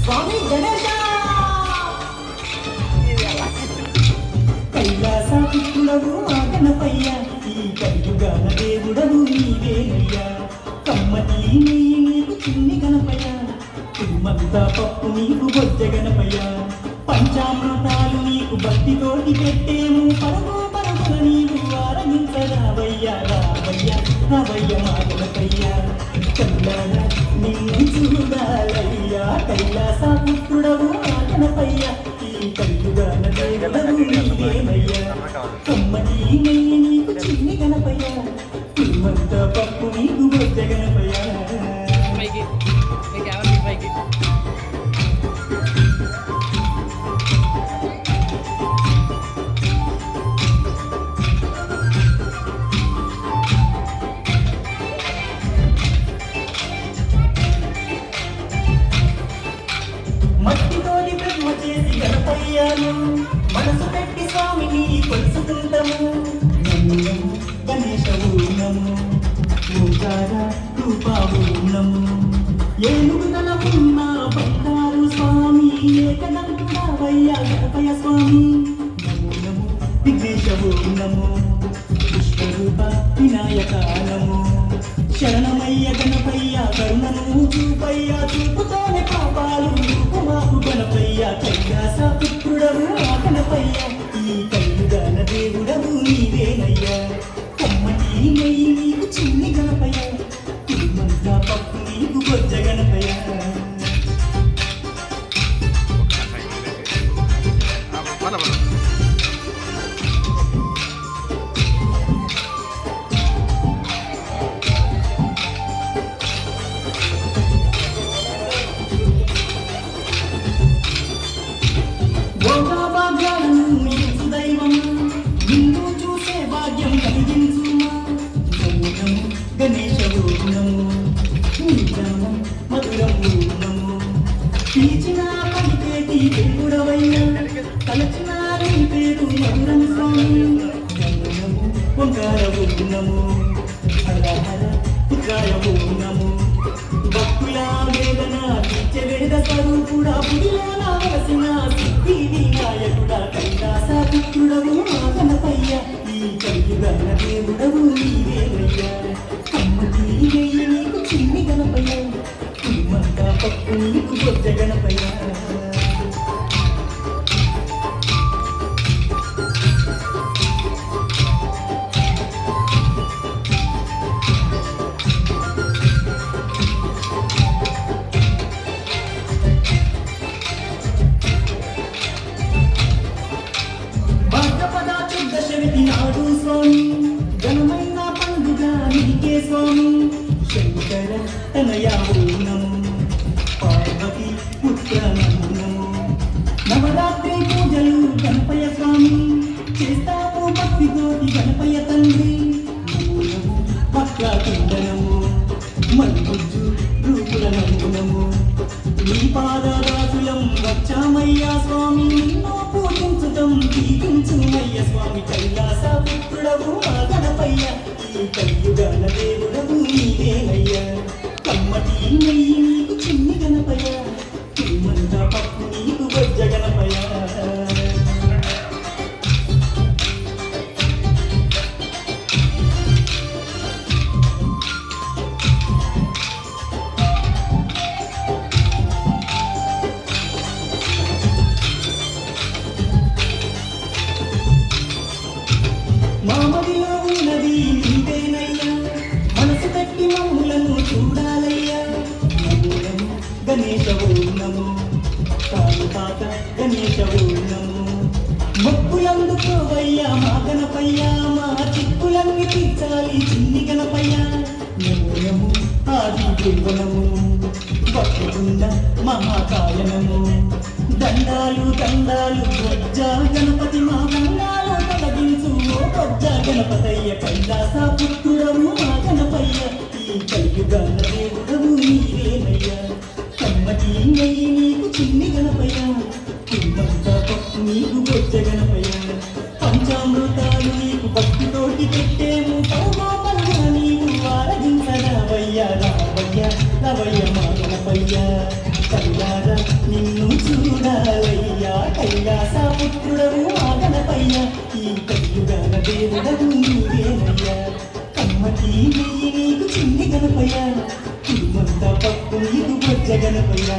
స్వామి గణేశ కైలాసపుత్రుడవు మా గణపయ్య, ఈ కలియుగాన దేవుడవు నీవేనయ్యా. కమ్మటి నెయ్యి నీకు చిన్ని గణపయ్య, తుమ్మంతా పప్పు నీకు బొజ్జ గణపయ్య. పంచామృతాలు నీకు భక్తితోటి పెట్టేము, పరుగు పరుగున నీవు ఆరగించరావయ్యా. రావయ్యా రావయ్య మా గణపయ్య, కళ్ళాన నిన్ను చూడాలయ్యా. కైలాసపుత్రుడవు మా గణపయ్య, ఈ కలియుగాన దేవుడవు నీవేనయ్యా. కమ్మటి నెయ్యి నీకు చిన్ని గణపయ్య, తుమ్మంతా పప్పు నీకు బొజ్జ గణపయ్య. మట్టితోని బ్రహ్మ చేసి గణపయ్యాను, మనసు పెట్టి స్వామిని కొలుసుకుంటాము. నమో గణేశవు నమో, ఓంకార రూపావు నమో. ఏనుగు తలమున్న బంగారు స్వామి, ఏకదంతుడవయ్యా గణపయ్య స్వామి. నమో నమో విఘ్నేశవు నమో, విశ్వరూప వినాయక నమో. శరణమయ్య గణపయ్య, కరుణను చూపయ్య, చూపుతోనే పాపాలు మాకు గణపయ్య. కైలాసపుత్రుడవు ఆ గణపయ్య, ఈ కలియుగాన దేవుడవు నీవేనయ్యా. కమ్మటి నెయ్యి నీకు చిన్ని గణపయ్య, తుమ్మంతా పప్పు నీకు బొజ్జ గణపయ్య. గణేశవు నమో, నీనామం మధురము నమో. పీచిన పలికేటి దేవుడవయ్యా, తలచిన నీ పేరు మధురం స్వామి. నమో నమో ఓంకారవు నమో, హర హర పుత్రాయవు నమో. భక్తుల వేదన తీర్చే వేద స్వరూపుడా, పుడిలో నావలసిన సిద్ధి వినాయకుడా. కైలాసపుత్రుడవు మా గణపయ్య, ఈ కలియుగాన దేవుడవు నీవేనయ్యా. కమ్మటి నెయ్యి నీకు చిన్ని గణపయ్య, తుమ్మంతా పప్పు నీకు బొజ్జ గణపయ్య. భాద్రపద చుద్దశమి నాడు స్వామి, ఘనమైన పండుగ నీకే స్వామి. శంకర తనయావు నమో, పార్వతి పుత్ర నమో. నవరాత్రి పూజలు గణపయ్య స్వామి, చేస్తాము భక్తితోటి గణపయ్య తండ్రి. నమో నమో వక్రతుండ నమో, మల్బుజ్జు రూపుల నమో నమో. నీ పాదరాజులం వచ్చామయ్యా స్వామి, నిన్నో పూజించుతం దీవించుమయ్య స్వామి. కైలాసపుత్రుడవు మా గణపయ్య, ఈ కలియుగాన దేవుడవు నీవేనయ్యా. కమ్మటి నెయ్యి నీకు చిన్ని గణపయ్య, తుమ్మంతా పప్పు నీకు బొజ్జ గణపయ్య. మామదిలో ఉన్నది నీవేనయ్యా, మనసు పెట్టి మమ్ములను చూడాలయ్యా. నమో నమో గణేశవు నమో, కాలుపాత గణేశవు నమో. మొక్కులందుకోవయ్యా మా గణపయ్య, మా చిక్కులన్నీ తీర్చాలి చిన్ని గణపయ్య. నమో నమో ఆది దేవనము, భక్తుల మహాకాయనము. దండాలు దండాలు బొజ్జ గణపతి, మా దండాలు తొలగించు ఓ బొజ్జ గణపతయ్య. కైలాసపుత్రుడవు మా గణపయ్య, ఈ కలియుగాన దేవుడవు నీవేనయ్యా. కమ్మటి నెయ్యి నీకు చిన్ని గణపయ్య, తుమ్మంతా పప్పు నీకు బొజ్జ గణపయ్య. పంచామృతాలు నీకు భక్తితోటి పెట్టేము, పరమా పరమా నీవు ఆరగించరావయ్యా. రావయ్యా రావయ్య మా గణపయ్య కళ్ళారా నిన్ను చూడాలయ్యా కైలాస పుత్రుడవు మా గణపయ్య ఈ కలియుగాన దేవుడవు నువ్వేనయ్యా కమ్మకి నెయ్యి నీకు చిన్ని గణపయ్య కుడుమంతా పప్పు నీకు బొజ్జ గణపయ్య